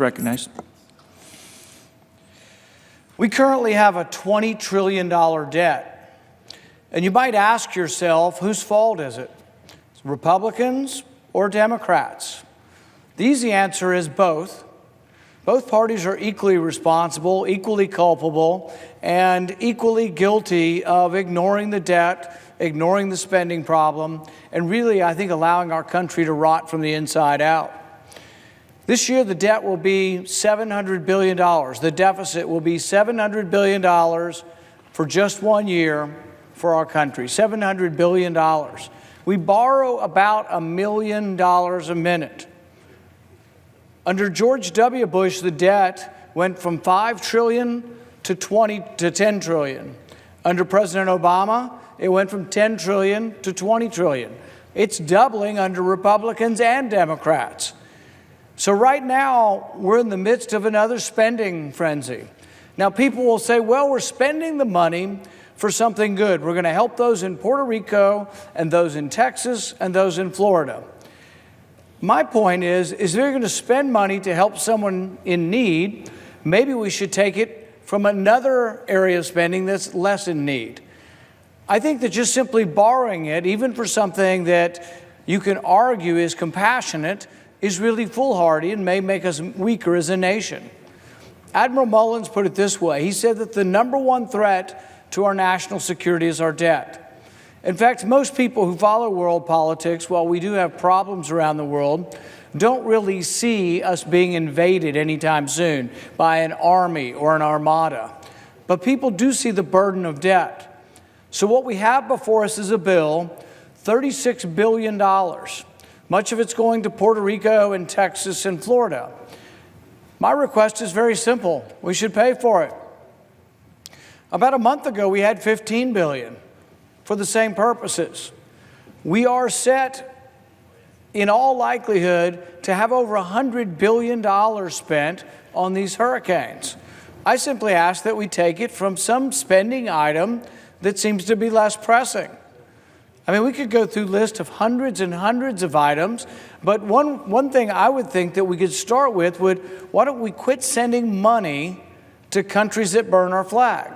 Recognized. We currently have a $20 trillion debt. And you might ask yourself, whose fault is it? Republicans or Democrats? The easy answer is both. Both parties are equally responsible, equally culpable, and equally guilty of ignoring the debt, ignoring the spending problem, and really, I think, allowing our country to rot from the inside out. This year, the debt will be $700 billion. The deficit will be $700 billion for just 1 year for our country, $700 billion. We borrow about $1 million a minute. Under George W. Bush, the debt went from $5 trillion to $10 trillion. Under President Obama, it went from $10 trillion to $20 trillion. It's doubling under Republicans and Democrats. So right now, we're in the midst of another spending frenzy. Now, people will say, well, we're spending the money for something good. We're going to help those in Puerto Rico and those in Texas and those in Florida. My point is if you're going to spend money to help someone in need, maybe we should take it from another area of spending that's less in need. I think that just simply borrowing it, even for something that you can argue is compassionate, is really foolhardy and may make us weaker as a nation. Admiral Mullins put it this way. He said that the number one threat to our national security is our debt. In fact, most people who follow world politics, while we do have problems around the world, don't really see us being invaded anytime soon by an army or an armada. But people do see the burden of debt. So what we have before us is a bill, $36 billion. Much of it's going to Puerto Rico and Texas and Florida. My request is very simple. We should pay for it. About a month ago, we had $15 billion for the same purposes. We are set, in all likelihood, to have over $100 billion spent on these hurricanes. I simply ask that we take it from some spending item that seems to be less pressing. I mean, we could go through a list of hundreds and hundreds of items, but one thing I would think that we could start with why don't we quit sending money to countries that burn our flag?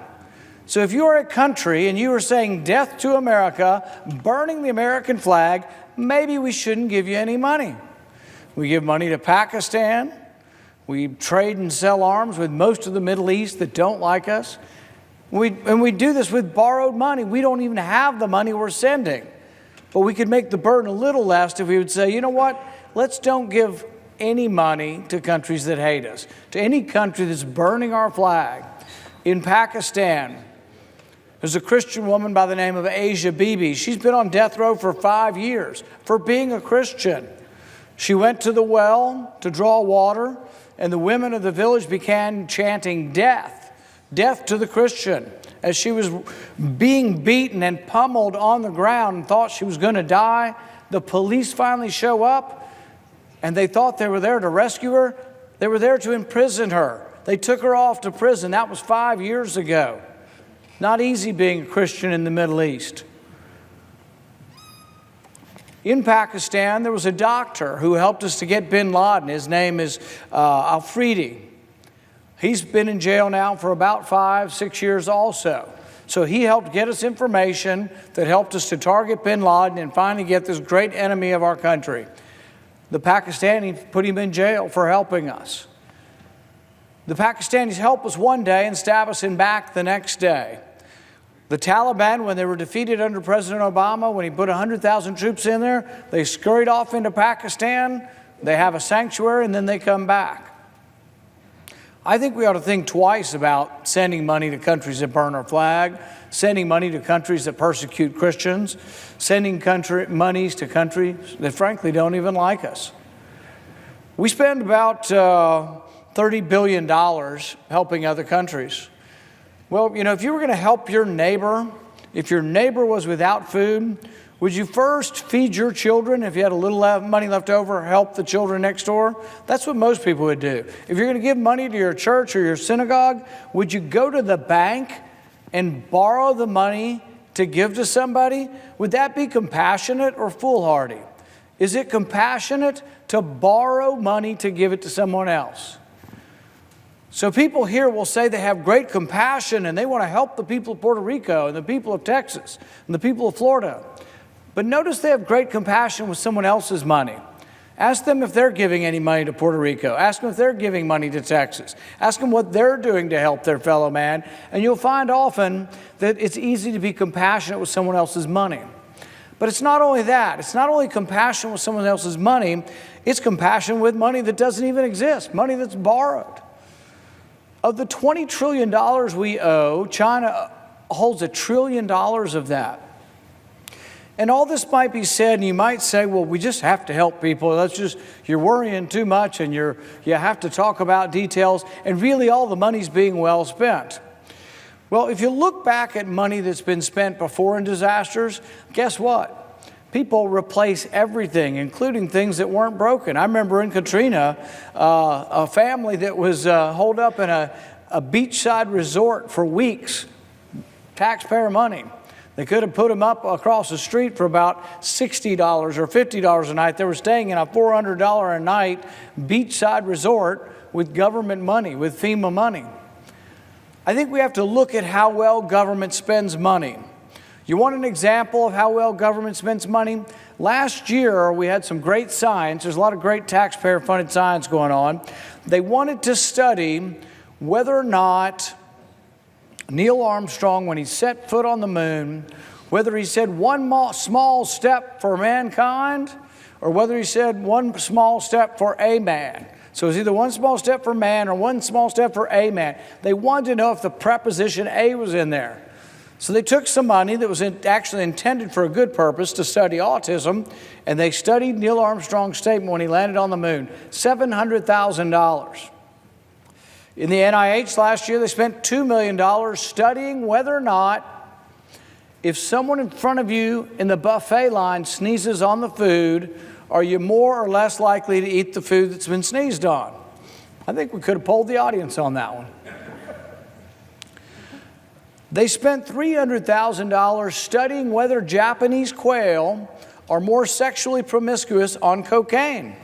So if you are a country and you are saying death to America, burning the American flag, maybe we shouldn't give you any money. We give money to Pakistan. We trade and sell arms with most of the Middle East that don't like us. And we do this with borrowed money. We don't even have the money we're sending. But we could make the burden a little less if we would say, you know what, let's don't give any money to countries that hate us, to any country that's burning our flag. In Pakistan, there's a Christian woman by the name of Asia Bibi. She's been on death row for 5 years for being a Christian. She went to the well to draw water, and the women of the village began chanting death. Death to the Christian, as she was being beaten and pummeled on the ground and thought she was going to die. The police finally show up, and they thought they were there to rescue her. They were there to imprison her. They took her off to prison. That was 5 years ago. Not easy being a Christian in the Middle East. In Pakistan, there was a doctor who helped us to get bin Laden. His name is Afridi. He's been in jail now for about 5-6 years also. So he helped get us information that helped us to target bin Laden and finally get this great enemy of our country. The Pakistanis put him in jail for helping us. The Pakistanis help us one day and stab us in back the next day. The Taliban, when they were defeated under President Obama, when he put 100,000 troops in there, they scurried off into Pakistan. They have a sanctuary and then they come back. I think we ought to think twice about sending money to countries that burn our flag, sending money to countries that persecute Christians, sending monies to countries that frankly don't even like us. We spend about $30 billion helping other countries. Well, you know, if you were going to help your neighbor, if your neighbor was without food, would you first feed your children? If you had a little money left over, help the children next door? That's what most people would do. If you're going to give money to your church or your synagogue, would you go to the bank and borrow the money to give to somebody? Would that be compassionate or foolhardy? Is it compassionate to borrow money to give it to someone else? So people here will say they have great compassion and they want to help the people of Puerto Rico and the people of Texas and the people of Florida. But notice they have great compassion with someone else's money. Ask them if they're giving any money to Puerto Rico. Ask them if they're giving money to Texas. Ask them what they're doing to help their fellow man. And you'll find often that it's easy to be compassionate with someone else's money. But it's not only that. It's not only compassion with someone else's money. It's compassion with money that doesn't even exist, money that's borrowed. Of the $20 trillion we owe, China holds $1 trillion of that. And all this might be said, and you might say, well, we just have to help people. You're worrying too much, and you have to talk about details, and really all the money's being well spent. Well, if you look back at money that's been spent before in disasters, guess what? People replace everything, including things that weren't broken. I remember in Katrina, a family that was holed up in a beachside resort for weeks, taxpayer money. They could have put them up across the street for about $60 or $50 a night. They were staying in a $400 a night beachside resort with government money, with FEMA money. I think we have to look at how well government spends money. You want an example of how well government spends money? Last year, we had some great science. There's a lot of great taxpayer-funded science going on. They wanted to study whether or not Neil Armstrong, when he set foot on the moon, whether he said one small step for mankind or whether he said one small step for a man. So it's either one small step for man or one small step for a man. They wanted to know if the preposition a was in there. So they took some money that was actually intended for a good purpose to study autism, and they studied Neil Armstrong's statement when he landed on the moon, $700,000. In the NIH last year, they spent $2 million studying whether or not if someone in front of you in the buffet line sneezes on the food, are you more or less likely to eat the food that's been sneezed on? I think we could have polled the audience on that one. They spent $300,000 studying whether Japanese quail are more sexually promiscuous on cocaine.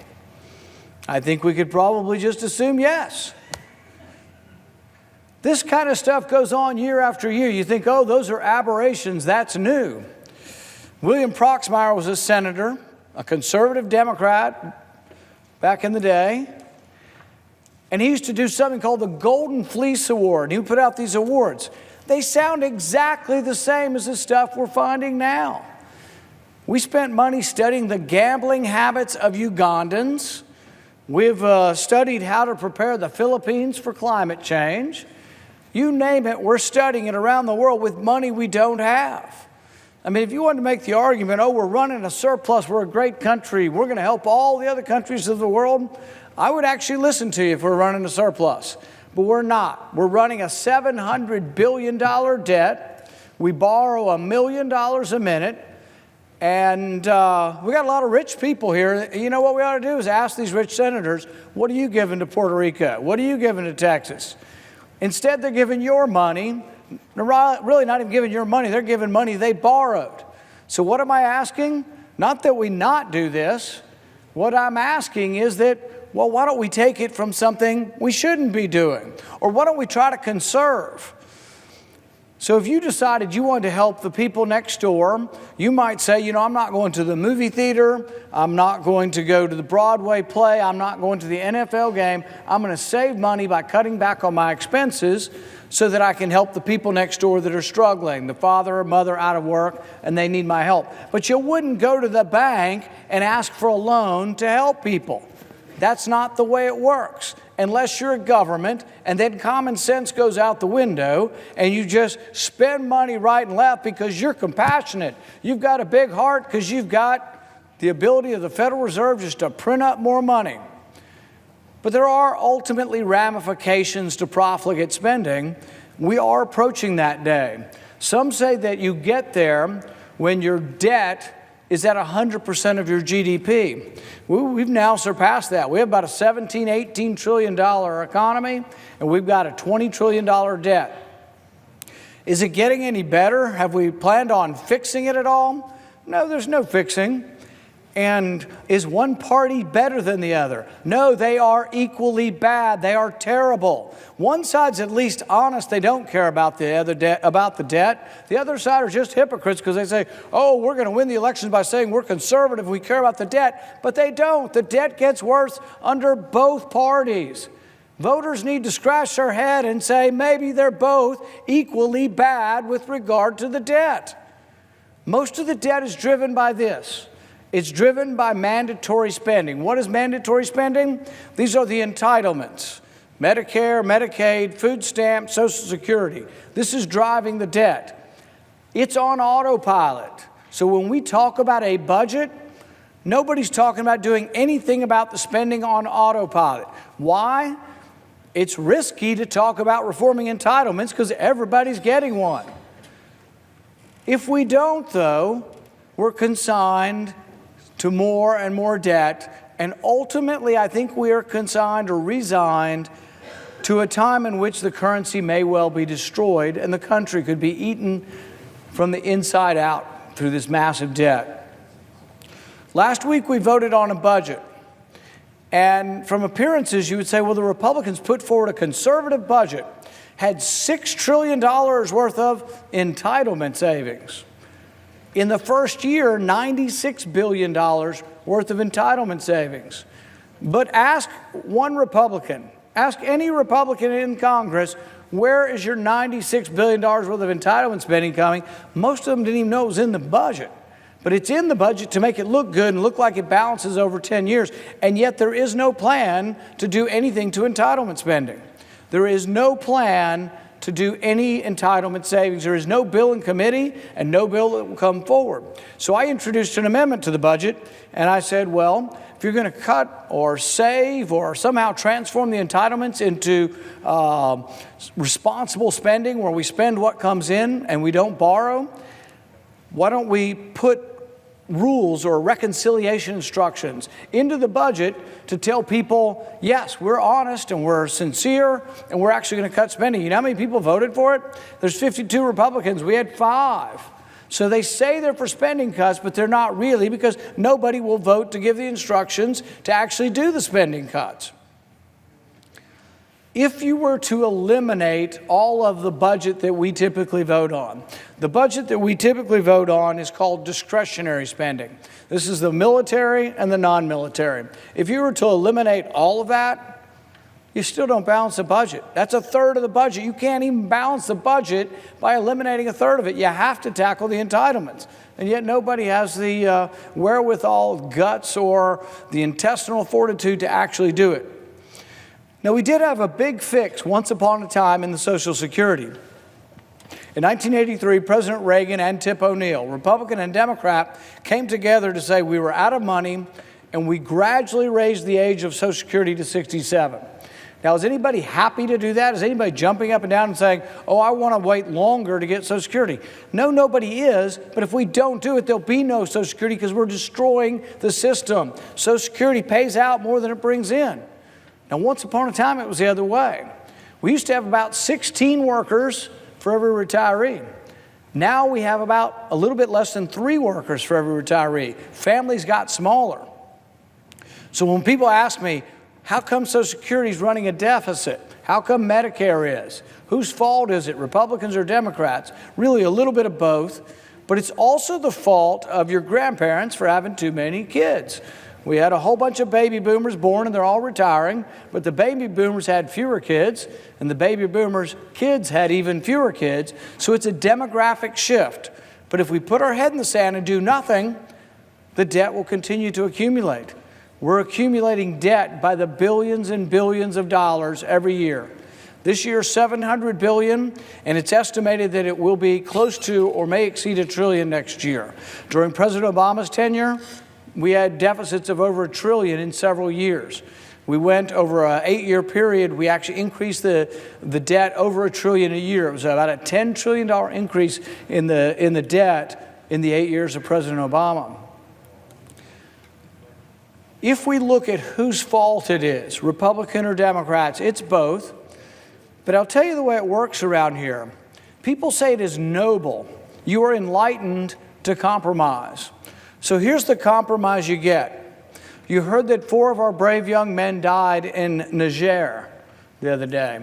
I think we could probably just assume yes. This kind of stuff goes on year after year. You think, oh, those are aberrations, that's new. William Proxmire was a senator, a conservative Democrat back in the day, and he used to do something called the Golden Fleece Award. He would put out these awards. They sound exactly the same as the stuff we're finding now. We spent money studying the gambling habits of Ugandans. We've studied how to prepare the Philippines for climate change. You name it, we're studying it around the world with money we don't have. I mean, if you wanted to make the argument, oh, we're running a surplus, we're a great country, we're going to help all the other countries of the world, I would actually listen to you if we're running a surplus. But we're not. We're running a $700 billion debt. We borrow $1 million a minute. And we got a lot of rich people here. You know what we ought to do is ask these rich senators, what are you giving to Puerto Rico? What are you giving to Texas? Instead, they're giving your money. They're really not even giving your money. They're giving money they borrowed. So what am I asking? Not that we not do this. What I'm asking is that, well, why don't we take it from something we shouldn't be doing? Or why don't we try to conserve? So if you decided you wanted to help the people next door, you might say, you know, I'm not going to the movie theater, I'm not going to go to the Broadway play, I'm not going to the NFL game, I'm going to save money by cutting back on my expenses so that I can help the people next door that are struggling, the father or mother out of work, and they need my help. But you wouldn't go to the bank and ask for a loan to help people. That's not the way it works. Unless you're a government, and then common sense goes out the window, and you just spend money right and left because you're compassionate. You've got a big heart because you've got the ability of the Federal Reserve just to print up more money. But there are ultimately ramifications to profligate spending. We are approaching that day. Some say that you get there when your debt is at 100% of your GDP. We've now surpassed that. We have about a $17, $18 trillion economy, and we've got a $20 trillion debt. Is it getting any better? Have we planned on fixing it at all? No, there's no fixing. And is one party better than the other? No, they are equally bad. They are terrible. One side's at least honest. They don't care about the other about the debt. The other side are just hypocrites because they say, oh, we're going to win the elections by saying we're conservative. We care about the debt. But they don't. The debt gets worse under both parties. Voters need to scratch their head and say maybe they're both equally bad with regard to the debt. Most of the debt is driven by this. It's driven by mandatory spending. What is mandatory spending? These are the entitlements: Medicare, Medicaid, food stamps, Social Security. This is driving the debt. It's on autopilot. So when we talk about a budget, nobody's talking about doing anything about the spending on autopilot. Why? It's risky to talk about reforming entitlements because everybody's getting one. If we don't, though, we're consigned to more and more debt, and ultimately I think we are consigned or resigned to a time in which the currency may well be destroyed and the country could be eaten from the inside out through this massive debt. Last week we voted on a budget, and from appearances you would say, well, the Republicans put forward a conservative budget, had $6 trillion worth of entitlement savings. In the first year, $96 billion worth of entitlement savings. But ask one Republican, ask any Republican in Congress, where is your $96 billion worth of entitlement spending coming? Most of them didn't even know it was in the budget. But it's in the budget to make it look good and look like it balances over 10 years. And yet there is no plan to do anything to entitlement spending. There is no plan to do any entitlement savings. There is no bill in committee and no bill that will come forward. So I introduced an amendment to the budget, and I said, well, if you're going to cut or save or somehow transform the entitlements into responsible spending where we spend what comes in and we don't borrow, why don't we put rules or reconciliation instructions into the budget to tell people, yes, we're honest and we're sincere and we're actually going to cut spending. You know how many people voted for it? There's 52 Republicans. We had 5. So they say they're for spending cuts, but they're not really because nobody will vote to give the instructions to actually do the spending cuts. If you were to eliminate all of the budget that we typically vote on, the budget that we typically vote on is called discretionary spending. This is the military and the non-military. If you were to eliminate all of that, you still don't balance the budget. That's a third of the budget. You can't even balance the budget by eliminating a third of it. You have to tackle the entitlements. And yet nobody has the wherewithal, guts, or the intestinal fortitude to actually do it. Now, we did have a big fix once upon a time in the Social Security. In 1983, President Reagan and Tip O'Neill, Republican and Democrat, came together to say we were out of money, and we gradually raised the age of Social Security to 67. Now, is anybody happy to do that? Is anybody jumping up and down and saying, oh, I want to wait longer to get Social Security? No, nobody is, but if we don't do it, there'll be no Social Security because we're destroying the system. Social Security pays out more than it brings in. Now, once upon a time, it was the other way. We used to have about 16 workers for every retiree. Now we have about a little bit less than 3 workers for every retiree. Families got smaller. So when people ask me, how come Social Security is running a deficit? How come Medicare is? Whose fault is it, Republicans or Democrats? Really a little bit of both, but it's also the fault of your grandparents for having too many kids. We had a whole bunch of baby boomers born and they're all retiring, but the baby boomers had fewer kids and the baby boomers' kids had even fewer kids. So it's a demographic shift. But if we put our head in the sand and do nothing, the debt will continue to accumulate. We're accumulating debt by the billions and billions of dollars every year. This year, $700 billion, and it's estimated that it will be close to or may exceed $1 trillion next year. During President Obama's tenure, we had deficits of over $1 trillion in several years. We went over an 8-year period, we actually increased the debt over $1 trillion a year. It was about a $10 trillion increase in the debt in the 8 years of President Obama. If we look at whose fault it is, Republican or Democrats, it's both. But I'll tell you the way it works around here. People say it is noble. You are enlightened to compromise. So here's the compromise you get. You heard that 4 of our brave young men died in Niger the other day.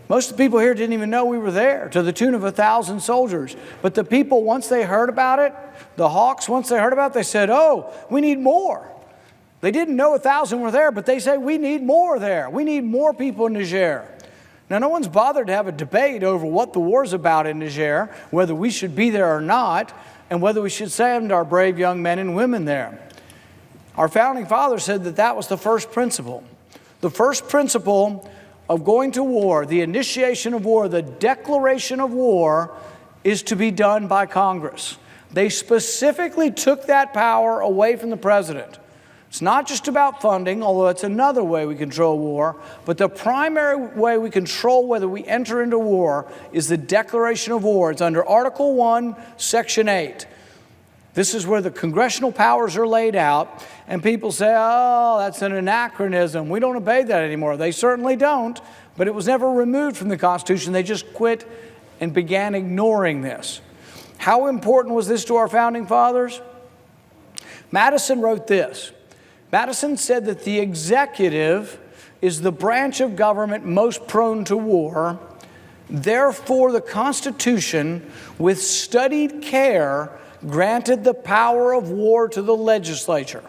Most of the people here didn't even know we were there, to the tune of 1,000 soldiers. But the people, once they heard about it, the Hawks, once they heard about it, they said, oh, we need more. They didn't know 1,000 were there, but they say, we need more there. We need more people in Niger. Now, no one's bothered to have a debate over what the war's about in Niger, whether we should be there or not, and whether we should send our brave young men and women there. Our founding fathers said that that was the first principle. The first principle of going to war, the initiation of war, the declaration of war, is to be done by Congress. They specifically took that power away from the president. It's not just about funding, although it's another way we control war, but the primary way we control whether we enter into war is the declaration of war. It's under Article 1, Section 8. This is where the congressional powers are laid out, and people say, oh, that's an anachronism. We don't obey that anymore. They certainly don't, but it was never removed from the Constitution. They just quit and began ignoring this. How important was this to our founding fathers? Madison wrote this. Madison said that the executive is the branch of government most prone to war. Therefore, the Constitution, with studied care, granted the power of war to the legislature.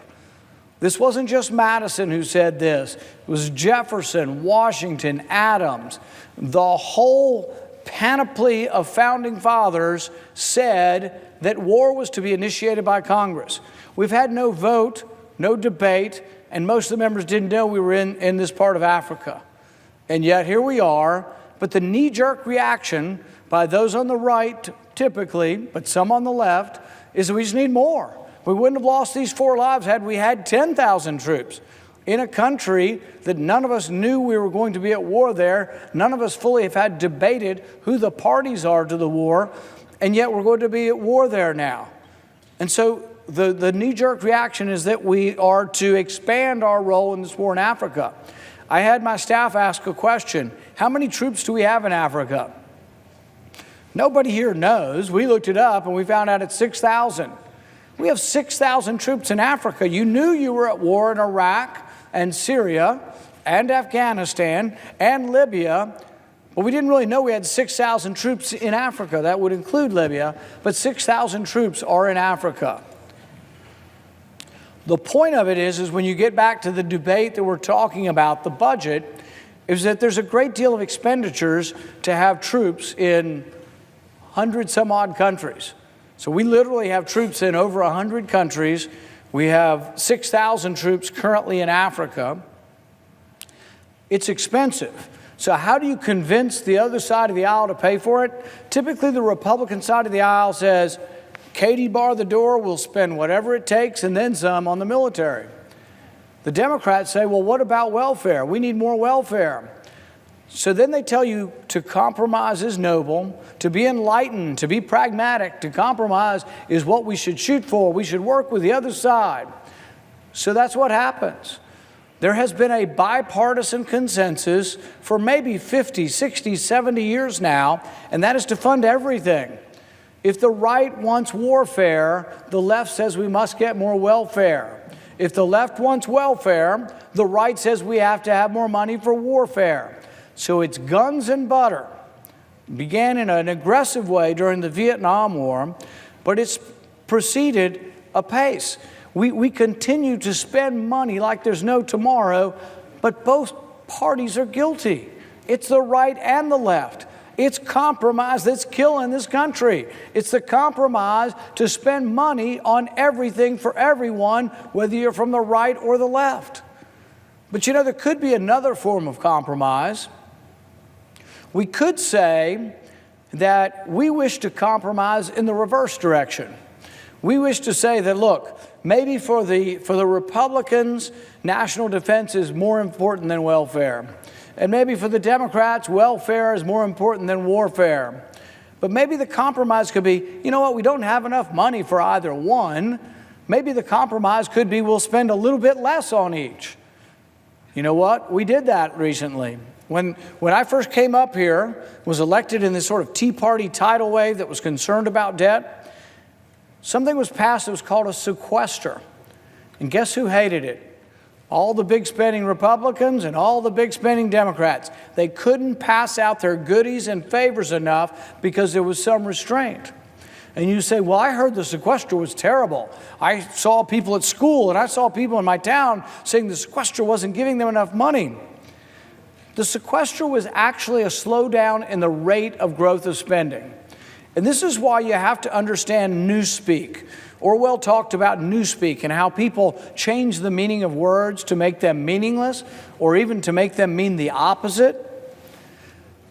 This wasn't just Madison who said this. It was Jefferson, Washington, Adams. The whole panoply of founding fathers said that war was to be initiated by Congress. We've had no vote, no debate, and most of the members didn't know we were in this part of Africa. And yet here we are. But the knee-jerk reaction by those on the right, typically, but some on the left, is that we just need more. We wouldn't have lost these 4 lives had we had 10,000 troops in a country that none of us knew we were going to be at war there. None of us fully have had debated who the parties are to the war, and yet we're going to be at war there now. And so the knee-jerk reaction is that we are to expand our role in this war in Africa. I had my staff ask a question. How many troops do we have in Africa? Nobody here knows. We looked it up and we found out it's 6,000. We have 6,000 troops in Africa. You knew you were at war in Iraq and Syria and Afghanistan and Libya, but we didn't really know we had 6,000 troops in Africa. That would include Libya, but 6,000 troops are in Africa. The point of it is when you get back to the debate that we're talking about, the budget, is that there's a great deal of expenditures to have troops in 100 some odd countries. So we literally have troops in over 100 countries. We have 6,000 troops currently in Africa. It's expensive. So how do you convince the other side of the aisle to pay for it? Typically the Republican side of the aisle says, Katie bar the door, we'll spend whatever it takes and then some on the military. The Democrats say, well, what about welfare? We need more welfare. So then they tell you to compromise is noble, to be enlightened, to be pragmatic, to compromise is what we should shoot for. We should work with the other side. So that's what happens. There has been a bipartisan consensus for maybe 50, 60, 70 years now, and that is to fund everything. If the right wants warfare, the left says we must get more welfare. If the left wants welfare, the right says we have to have more money for warfare. So it's guns and butter. It began in an aggressive way during the Vietnam War, but it's proceeded apace. We continue to spend money like there's no tomorrow, but both parties are guilty. It's the right and the left. It's compromise that's killing this country. It's the compromise to spend money on everything for everyone, whether you're from the right or the left. But you know, there could be another form of compromise. We could say that we wish to compromise in the reverse direction. We wish to say that, look, maybe for the Republicans, national defense is more important than welfare. And maybe for the Democrats, welfare is more important than warfare. But maybe the compromise could be, you know what, we don't have enough money for either one. Maybe the compromise could be we'll spend a little bit less on each. You know what? We did that recently. When I first came up here, was elected in this sort of Tea Party tidal wave that was concerned about debt, something was passed that was called a sequester. And guess who hated it? All the big spending Republicans and all the big spending Democrats. They couldn't pass out their goodies and favors enough because there was some restraint. And you say, well, I heard the sequester was terrible. I saw people at school and I saw people in my town saying the sequester wasn't giving them enough money. The sequester was actually a slowdown in the rate of growth of spending. And this is why you have to understand newspeak. Orwell talked about newspeak and how people change the meaning of words to make them meaningless or even to make them mean the opposite.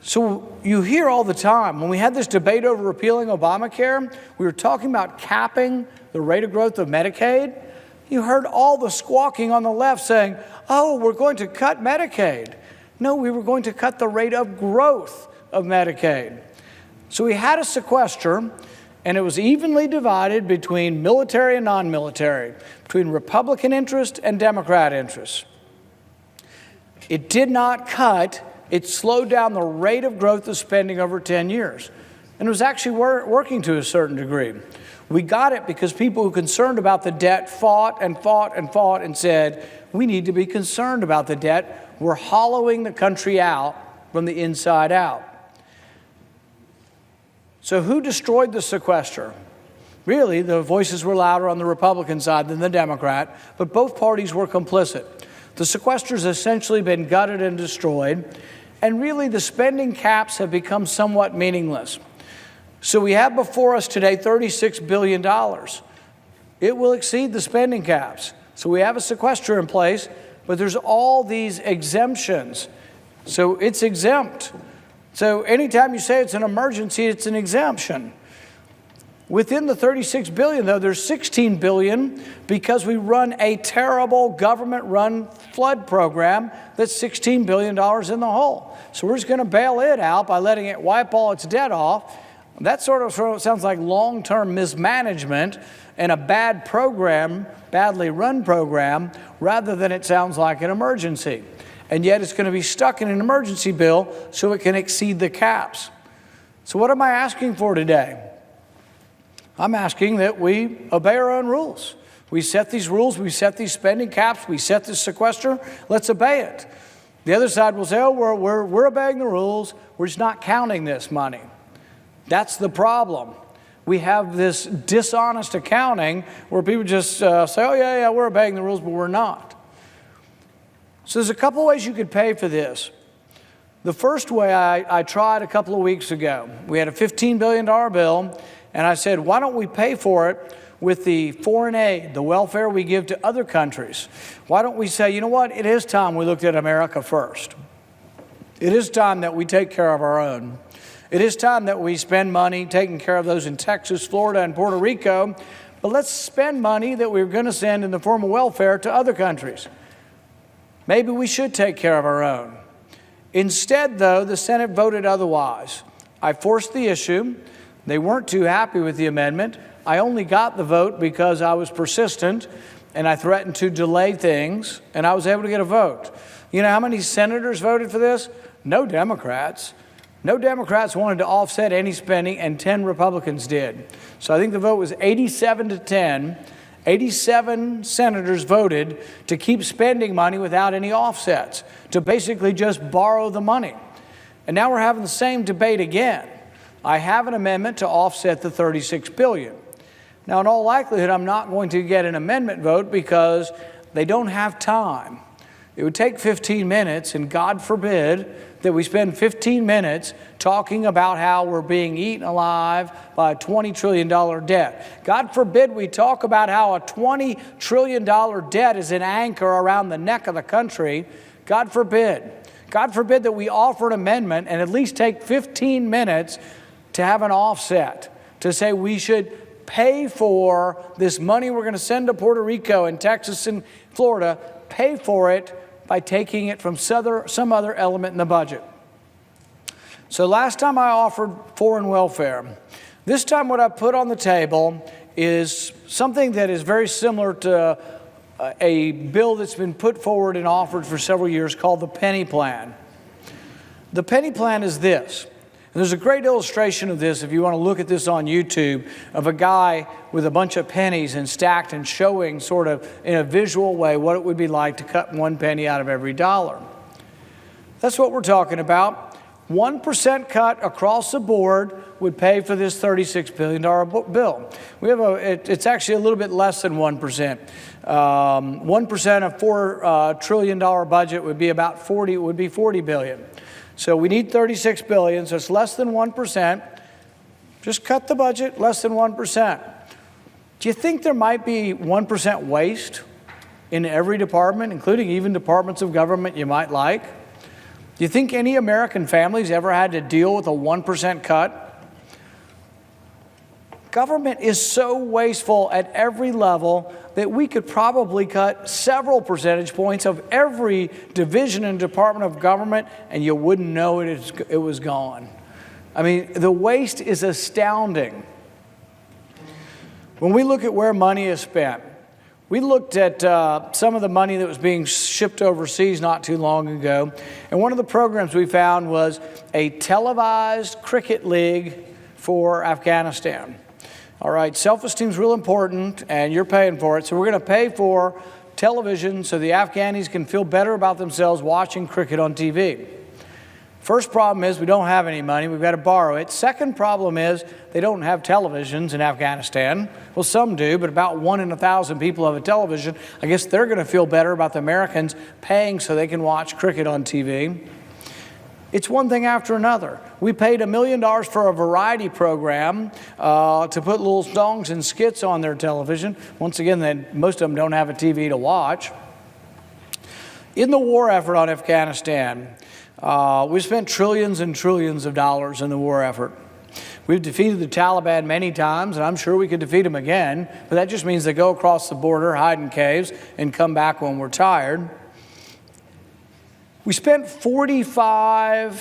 So you hear all the time, when we had this debate over repealing Obamacare, we were talking about capping the rate of growth of Medicaid. You heard all the squawking on the left saying, oh, we're going to cut Medicaid. No, we were going to cut the rate of growth of Medicaid. So we had a sequester, and it was evenly divided between military and non-military, between Republican interest and Democrat interest. It did not cut, it slowed down the rate of growth of spending over 10 years. And it was actually working to a certain degree. We got it because people who were concerned about the debt fought and fought and fought and said, we need to be concerned about the debt. We're hollowing the country out from the inside out. So who destroyed the sequester? Really, the voices were louder on the Republican side than the Democrat, but both parties were complicit. The sequester's essentially been gutted and destroyed, and really the spending caps have become somewhat meaningless. So we have before us today $36 billion. It will exceed the spending caps. So we have a sequester in place, but there's all these exemptions. So it's exempt. So anytime you say it's an emergency, it's an exemption. Within the $36 billion, though, there's $16 billion because we run a terrible government-run flood program that's $16 billion in the hole. So we're just going to bail it out by letting it wipe all its debt off. That sort of sounds like long-term mismanagement and a bad program, badly run program, rather than it sounds like an emergency. And yet it's going to be stuck in an emergency bill so it can exceed the caps. So what am I asking for today? I'm asking that we obey our own rules. We set these rules, we set these spending caps, we set this sequester, let's obey it. The other side will say, oh, we're obeying the rules, we're just not counting this money. That's the problem. We have this dishonest accounting where people just say, oh, yeah, we're obeying the rules, but we're not. So there's a couple ways you could pay for this. The first way I tried a couple of weeks ago. We had a $15 billion bill, and I said, why don't we pay for it with the foreign aid, the welfare we give to other countries? Why don't we say, you know what, it is time we looked at America first. It is time that we take care of our own. It is time that we spend money taking care of those in Texas, Florida, and Puerto Rico, but let's spend money that we're going to send in the form of welfare to other countries. Maybe we should take care of our own. Instead, though, the Senate voted otherwise. I forced the issue. They weren't too happy with the amendment. I only got the vote because I was persistent and I threatened to delay things, and I was able to get a vote. You know how many senators voted for this? No Democrats. No Democrats wanted to offset any spending, and 10 Republicans did. So I think the vote was 87 to 10. 87 senators voted to keep spending money without any offsets, to basically just borrow the money. And now we're having the same debate again. I have an amendment to offset the $36 billion. Now, in all likelihood, I'm not going to get an amendment vote because they don't have time. It would take 15 minutes, and God forbid that we spend 15 minutes talking about how we're being eaten alive by a $20 trillion debt. God forbid we talk about how a $20 trillion debt is an anchor around the neck of the country. God forbid. God forbid that we offer an amendment and at least take 15 minutes to have an offset, to say we should pay for this money we're going to send to Puerto Rico and Texas and Florida, pay for it by taking it from some other element in the budget. So last time I offered foreign welfare. This time what I put on the table is something that is very similar to a bill that's been put forward and offered for several years called the penny plan. The penny plan is this. There's a great illustration of this, if you want to look at this on YouTube, of a guy with a bunch of pennies and stacked and showing sort of in a visual way what it would be like to cut 1 penny out of every dollar. That's what we're talking about. 1% cut across the board would pay for this $36 billion bill. It's actually a little bit less than 1%. 1% of $4 trillion budget would be about 40 billion. So we need 36 billion, so it's less than 1%. Just cut the budget, less than 1%. Do you think there might be 1% waste in every department, including even departments of government you might like? Do you think any American families ever had to deal with a 1% cut? Government is so wasteful at every level that we could probably cut several percentage points of every division and department of government, and you wouldn't know it was gone. I mean, the waste is astounding. When we look at where money is spent, we looked at some of the money that was being shipped overseas not too long ago, and one of the programs we found was a televised cricket league for Afghanistan. All right, self-esteem is real important, and you're paying for it, so we're going to pay for television so the Afghanis can feel better about themselves watching cricket on TV. First problem is we don't have any money. We've got to borrow it. Second problem is they don't have televisions in Afghanistan. Well, some do, but about 1 in 1,000 people have a television. I guess they're going to feel better about the Americans paying so they can watch cricket on TV. It's one thing after another. We paid $1 million for a variety program to put little songs and skits on their television. Once again, most of them don't have a TV to watch. In the war effort on Afghanistan, we spent trillions and trillions of dollars in the war effort. We've defeated the Taliban many times, and I'm sure we could defeat them again, but that just means they go across the border, hide in caves, and come back when we're tired. We spent $45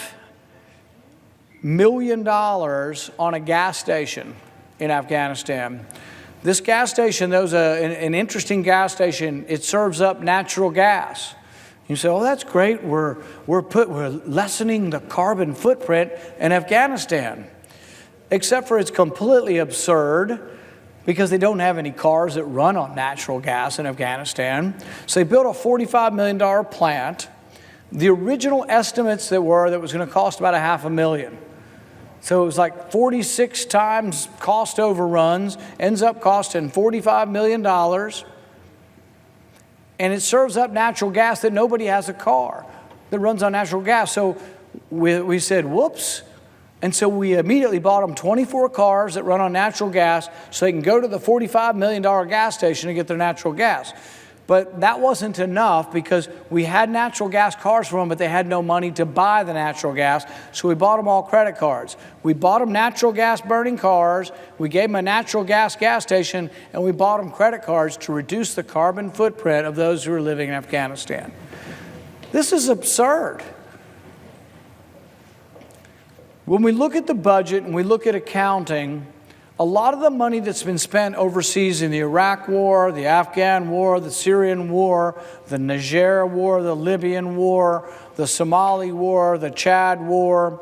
million on a gas station in Afghanistan. This gas station, though, is an interesting gas station. It serves up natural gas. You say, oh, that's great. We're lessening the carbon footprint in Afghanistan. Except for it's completely absurd because they don't have any cars that run on natural gas in Afghanistan. So they built a $45 million plant. The original estimates that was going to cost about $500,000. So it was like 46 times cost overruns, ends up costing $45 million. And it serves up natural gas that nobody has a car that runs on natural gas. So we said, whoops. And so we immediately bought them 24 cars that run on natural gas so they can go to the $45 million gas station and get their natural gas. But that wasn't enough because we had natural gas cars for them, but they had no money to buy the natural gas. So we bought them all credit cards. We bought them natural gas burning cars. We gave them a natural gas station, and we bought them credit cards to reduce the carbon footprint of those who are living in Afghanistan. This is absurd. When we look at the budget and we look at accounting, a lot of the money that's been spent overseas in the Iraq War, the Afghan War, the Syrian War, the Niger War, the Libyan War, the Somali War, the Chad War,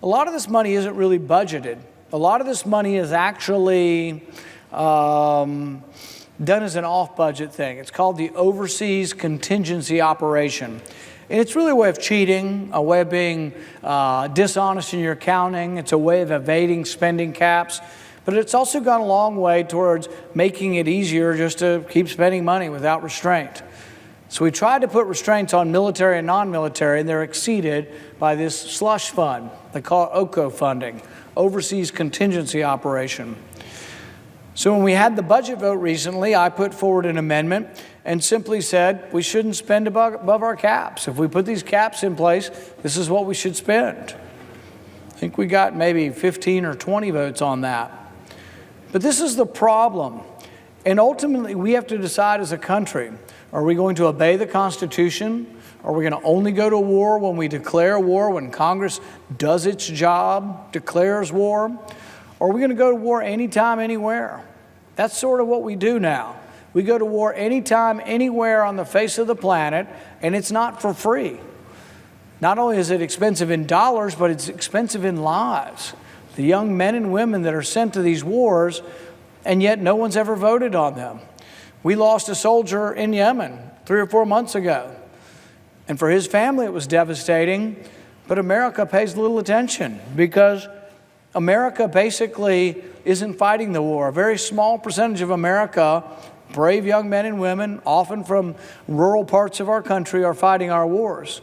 a lot of this money isn't really budgeted. A lot of this money is actually done as an off-budget thing. It's called the Overseas Contingency Operation. And it's really a way of cheating, a way of being dishonest in your accounting. It's a way of evading spending caps. But it's also gone a long way towards making it easier just to keep spending money without restraint. So we tried to put restraints on military and non-military, and they're exceeded by this slush fund. They call it OCO funding, Overseas Contingency Operation. So when we had the budget vote recently, I put forward an amendment and simply said we shouldn't spend above our caps. If we put these caps in place, this is what we should spend. I think we got maybe 15 or 20 votes on that. But this is the problem. And ultimately, we have to decide as a country, are we going to obey the Constitution? Are we going to only go to war when we declare war, when Congress does its job, declares war? Or are we going to go to war anytime, anywhere? That's sort of what we do now. We go to war anytime, anywhere on the face of the planet, and it's not for free. Not only is it expensive in dollars, but it's expensive in lives. The young men and women that are sent to these wars, and yet no one's ever voted on them. We lost a soldier in Yemen 3 or 4 months ago. And for his family, it was devastating. But America pays little attention because America basically isn't fighting the war. A very small percentage of America, brave young men and women, often from rural parts of our country, are fighting our wars.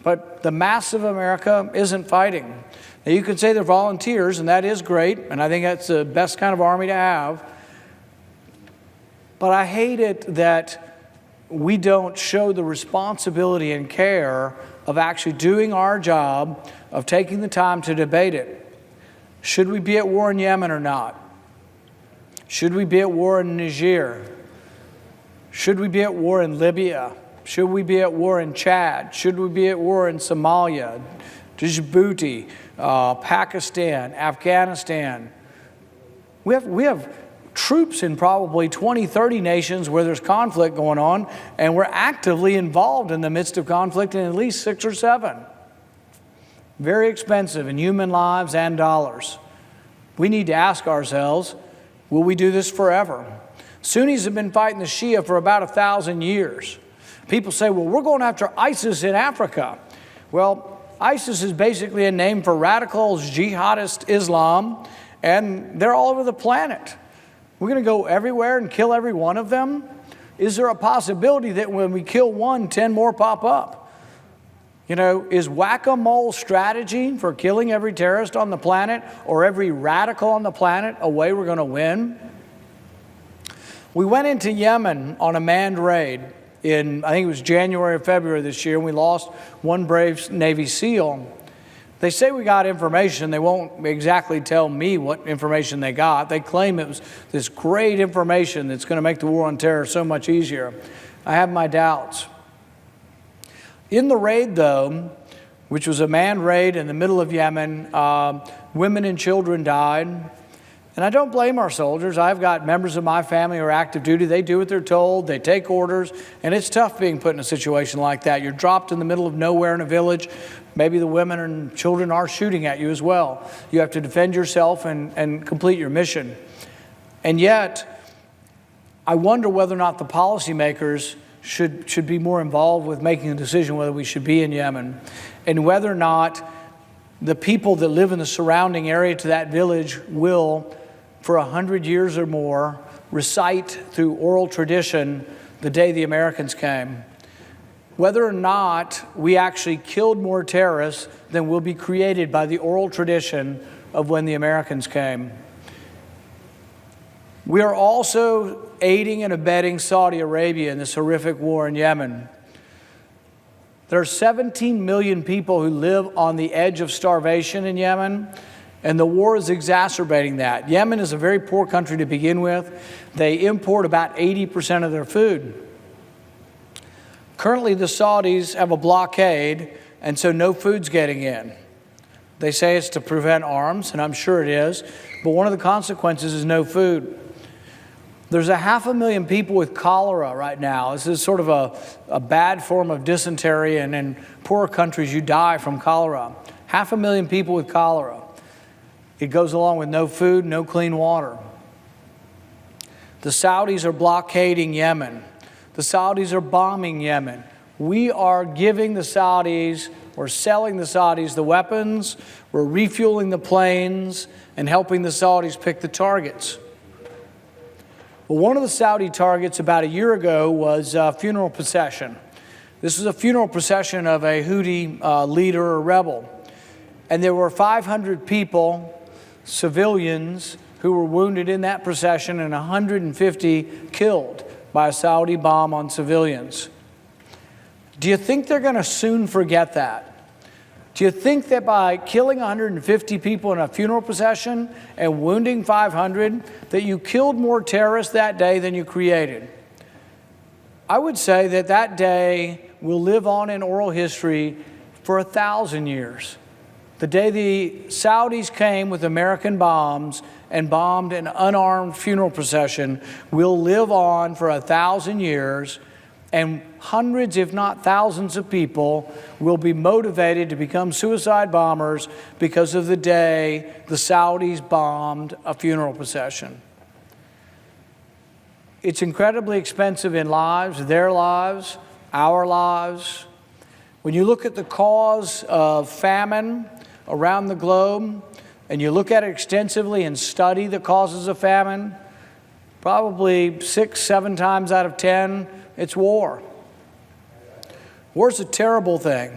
But the mass of America isn't fighting. Now, you could say they're volunteers, and that is great, and I think that's the best kind of army to have. But I hate it that we don't show the responsibility and care of actually doing our job, of taking the time to debate it. Should we be at war in Yemen or not? Should we be at war in Niger? Should we be at war in Libya? Should we be at war in Chad? Should we be at war in Somalia, Djibouti, Pakistan, Afghanistan? We have troops in probably 20, 30 nations where there's conflict going on, and we're actively involved in the midst of conflict in at least 6 or 7. Very expensive in human lives and dollars. We need to ask ourselves, will we do this forever? Sunnis have been fighting the Shia for about 1,000 years. People say, well, we're going after ISIS in Africa. Well, ISIS is basically a name for radical jihadist Islam, and they're all over the planet. We're going to go everywhere and kill every one of them? Is there a possibility that when we kill one, 10 more pop up? You know, is whack-a-mole strategy for killing every terrorist on the planet or every radical on the planet a way we're going to win? We went into Yemen on a manned raid in, I think it was January or February this year, and we lost one brave Navy SEAL. They say we got information. They won't exactly tell me what information they got. They claim it was this great information that's going to make the war on terror so much easier. I have my doubts. In the raid, though, which was a manned raid in the middle of Yemen, women and children died. And I don't blame our soldiers. I've got members of my family who are active duty. They do what they're told. They take orders. And it's tough being put in a situation like that. You're dropped in the middle of nowhere in a village. Maybe the women and children are shooting at you as well. You have to defend yourself and complete your mission. And yet, I wonder whether or not the policymakers should be more involved with making a decision whether we should be in Yemen, and whether or not the people that live in the surrounding area to that village will, for 100 years or more, recite through oral tradition the day the Americans came. Whether or not we actually killed more terrorists than will be created by the oral tradition of when the Americans came. We are also aiding and abetting Saudi Arabia in this horrific war in Yemen. There are 17 million people who live on the edge of starvation in Yemen, and the war is exacerbating that. Yemen is a very poor country to begin with. They import about 80% of their food. Currently, the Saudis have a blockade, and so no food's getting in. They say it's to prevent arms, and I'm sure it is, but one of the consequences is no food. There's 500,000 people with cholera right now. This is sort of a bad form of dysentery, and in poorer countries, you die from cholera. 500,000 people with cholera. It goes along with no food, no clean water. The Saudis are blockading Yemen. The Saudis are bombing Yemen. We are giving the Saudis, or selling the Saudis, the weapons. We're refueling the planes and helping the Saudis pick the targets. Well, one of the Saudi targets about a year ago was a funeral procession. This was a funeral procession of a Houthi leader or rebel. And there were 500 people, civilians, who were wounded in that procession, and 150 killed by a Saudi bomb on civilians. Do you think they're going to soon forget that? Do you think that by killing 150 people in a funeral procession and wounding 500, that you killed more terrorists that day than you created? I would say that that day will live on in oral history for 1,000 years. The day the Saudis came with American bombs and bombed an unarmed funeral procession will live on for 1,000 years And hundreds, if not thousands of people will be motivated to become suicide bombers because of the day the Saudis bombed a funeral procession. It's incredibly expensive in lives, their lives, our lives. When you look at the cause of famine around the globe, and you look at it extensively and study the causes of famine, probably 6, 7 times out of 10, it's war. War's a terrible thing.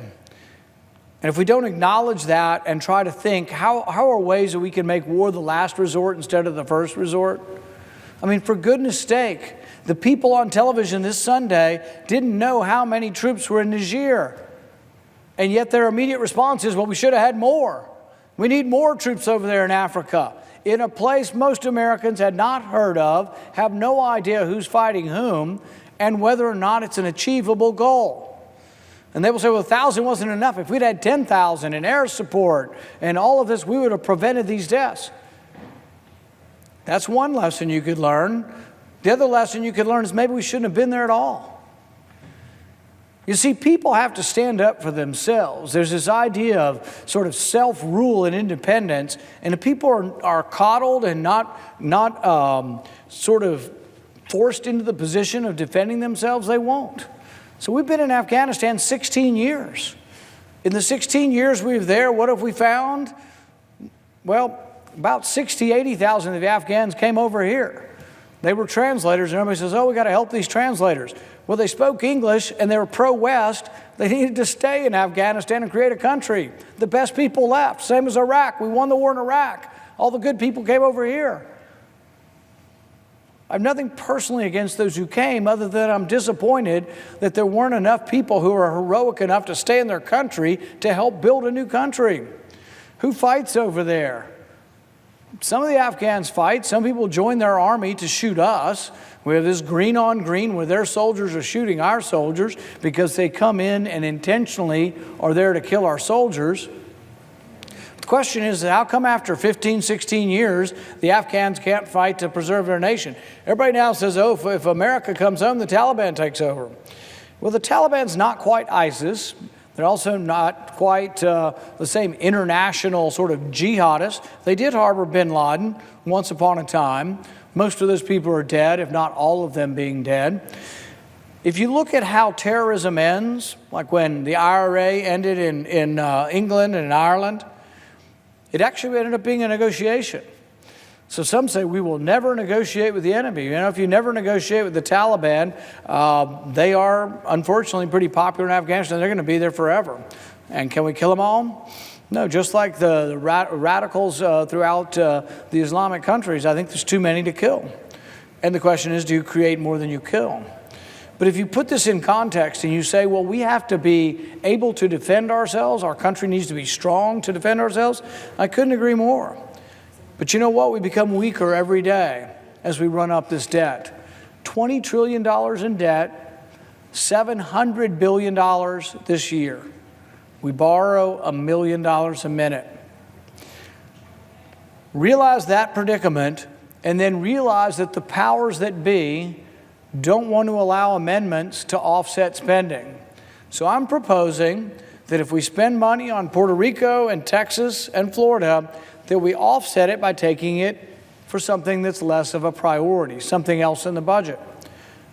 And if we don't acknowledge that and try to think, how are ways that we can make war the last resort instead of the first resort? I mean, for goodness sake, the people on television this Sunday didn't know how many troops were in Niger. And yet their immediate response is, well, we should have had more. We need more troops over there in Africa, in a place most Americans had not heard of, have no idea who's fighting whom, and whether or not it's an achievable goal. And they will say, well, 1,000 wasn't enough. If we'd had 10,000 in air support and all of this, we would have prevented these deaths. That's one lesson you could learn. The other lesson you could learn is maybe we shouldn't have been there at all. You see, people have to stand up for themselves. There's this idea of sort of self-rule and independence, and if people are coddled and not sort of forced into the position of defending themselves, they won't. So we've been in Afghanistan 16 years. In the 16 years we were there, what have we found? Well, about 60, 80,000 of the Afghans came over here. They were translators, and everybody says, oh, we got to help these translators. Well, they spoke English, and they were pro-West. They needed to stay in Afghanistan and create a country. The best people left, same as Iraq. We won the war in Iraq. All the good people came over here. I have nothing personally against those who came, other than I'm disappointed that there weren't enough people who are heroic enough to stay in their country to help build a new country. Who fights over there? Some of the Afghans fight. Some people join their army to shoot us. We have this green on green where their soldiers are shooting our soldiers because they come in and intentionally are there to kill our soldiers. The question is, how come after 15, 16 years, the Afghans can't fight to preserve their nation? Everybody now says, oh, if America comes home, the Taliban takes over. Well, the Taliban's not quite ISIS. They're also not quite the same international sort of jihadists. They did harbor bin Laden once upon a time. Most of those people are dead, if not all of them being dead. If you look at how terrorism ends, like when the IRA ended in England and in Ireland, it actually ended up being a negotiation. So some say we will never negotiate with the enemy. You know, if you never negotiate with the Taliban, they are unfortunately pretty popular in Afghanistan. They're going to be there forever. And can we kill them all? No, just like the radicals throughout the Islamic countries, I think there's too many to kill. And the question is, do you create more than you kill? But if you put this in context and you say, well, we have to be able to defend ourselves, our country needs to be strong to defend ourselves, I couldn't agree more. But you know what? We become weaker every day as we run up this debt. $20 trillion in debt, $700 billion this year. We borrow $1 million a minute. Realize that predicament, and then realize that the powers that be don't want to allow amendments to offset spending. So I'm proposing that if we spend money on Puerto Rico and Texas and Florida, that we offset it by taking it for something that's less of a priority, something else in the budget.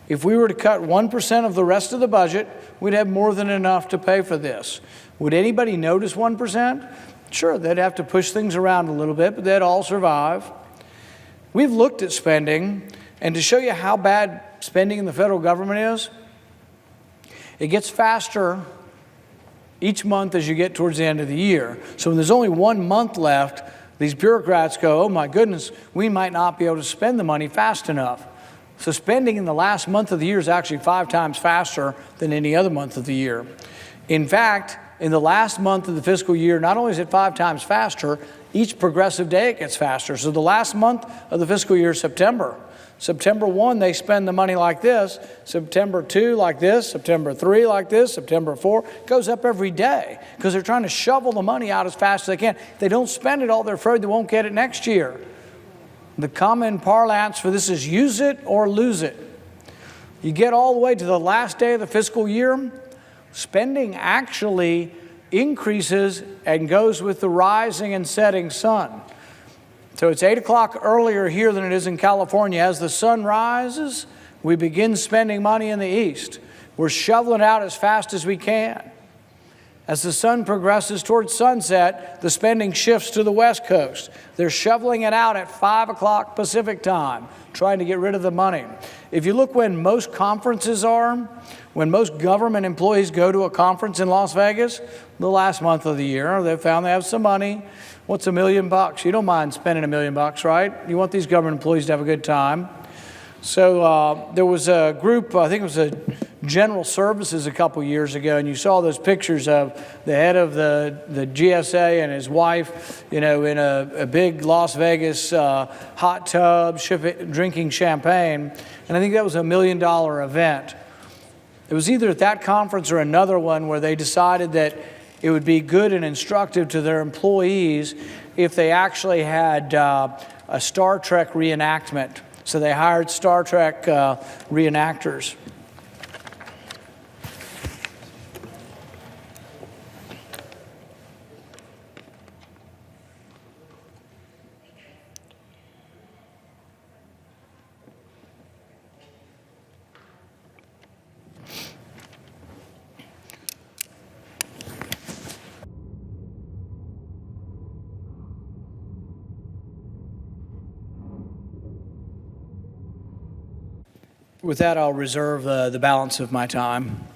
If we were to cut 1% of the rest of the budget, we'd have more than enough to pay for this. Would anybody notice 1%? Sure, they'd have to push things around a little bit, but they'd all survive. We've looked at spending, and to show you how bad spending in the federal government is, it gets faster each month as you get towards the end of the year. So when there's only 1 month left, these bureaucrats go, oh my goodness, we might not be able to spend the money fast enough. So spending in the last month of the year is actually 5 times faster than any other month of the year. In fact, in the last month of the fiscal year, not only is it 5 times faster, each progressive day it gets faster. So the last month of the fiscal year is September. September 1, they spend the money like this. September 2, like this. September 3, like this. September 4, goes up every day because they're trying to shovel the money out as fast as they can. If they don't spend it all, they're afraid they won't get it next year. The common parlance for this is use it or lose it. You get all the way to the last day of the fiscal year, spending actually increases and goes with the rising and setting sun. So it's 8 o'clock earlier here than it is in California. As the sun rises, we begin spending money in the east. We're shoveling out as fast as we can. As the sun progresses towards sunset, the spending shifts to the west coast. They're shoveling it out at 5 o'clock Pacific time, trying to get rid of the money. If you look when most conferences are, when most government employees go to a conference in Las Vegas, the last month of the year, they found they have some money. What's $1 million? You don't mind spending $1 million, right? You want these government employees to have a good time. So there was a group, I think it was a General Services a couple years ago, and you saw those pictures of the head of the GSA and his wife, in a big Las Vegas hot tub, drinking champagne. And I think that was $1 million event. It was either at that conference or another one where they decided that it would be good and instructive to their employees if they actually had a Star Trek reenactment. So they hired Star Trek reenactors. With that, I'll reserve the balance of my time.